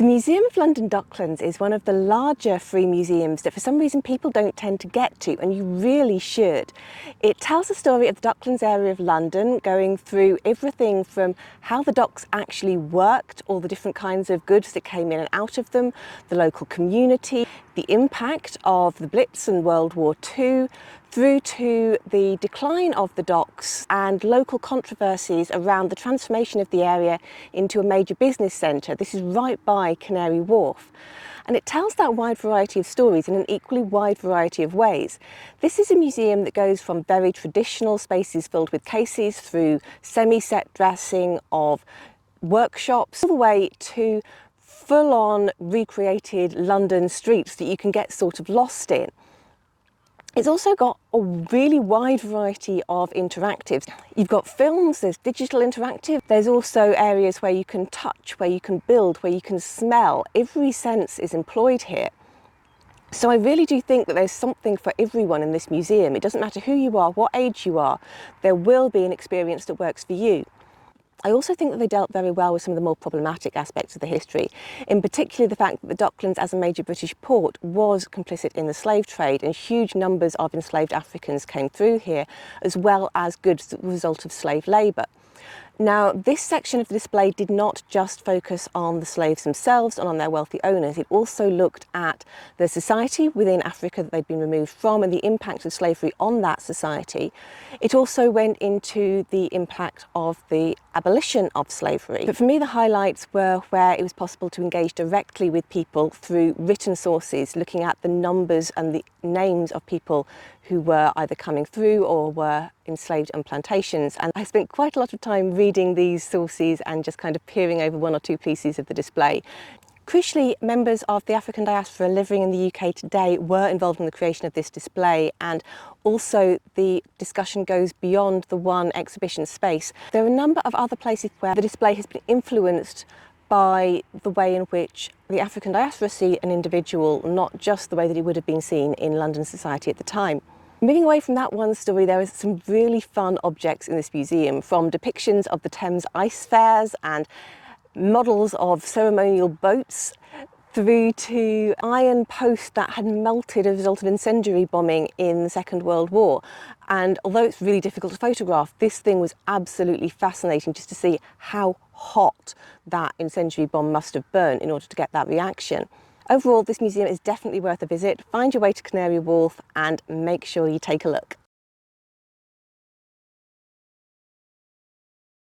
The Museum of London Docklands is one of the larger free museums that for some reason people don't tend to get to, and you really should. It tells the story of the Docklands area of London, going through everything from how the docks actually worked, all the different kinds of goods that came in and out of them, the local community, the impact of the Blitz and World War II, through to the decline of the docks and local controversies around the transformation of the area into a major business centre. This is right by Canary Wharf. And it tells that wide variety of stories in an equally wide variety of ways. This is a museum that goes from very traditional spaces filled with cases through semi-set dressing of workshops all the way to full-on recreated London streets that you can get sort of lost in. It's also got a really wide variety of interactives. You've got films, there's digital interactive, there's also areas where you can touch, where you can build, where you can smell. Every sense is employed here. So I really do think that there's something for everyone in this museum. It doesn't matter who you are, what age you are, there will be an experience that works for you. I also think that they dealt very well with some of the more problematic aspects of the history, in particular the fact that the Docklands as a major British port was complicit in the slave trade, and huge numbers of enslaved Africans came through here, as well as goods that were the result of slave labour. Now, this section of the display did not just focus on the slaves themselves and on their wealthy owners. It also looked at the society within Africa that they'd been removed from and the impact of slavery on that society. It also went into the impact of the abolition of slavery. But for me, the highlights were where it was possible to engage directly with people through written sources, looking at the numbers and the names of people who were either coming through or were enslaved on plantations. And I spent quite a lot of time reading these sources and just kind of peering over one or two pieces of the display. Crucially, members of the African diaspora living in the UK today were involved in the creation of this display, and also the discussion goes beyond the one exhibition space. There are a number of other places where the display has been influenced by the way in which the African diaspora see an individual, not just the way that it would have been seen in London society at the time. Moving away from that one story, there are some really fun objects in this museum, from depictions of the Thames ice fairs and models of ceremonial boats, through to iron posts that had melted as a result of incendiary bombing in the Second World War. And although it's really difficult to photograph, this thing was absolutely fascinating just to see how hot that incendiary bomb must have burnt in order to get that reaction. Overall, this museum is definitely worth a visit. Find your way to Canary Wharf and make sure you take a look.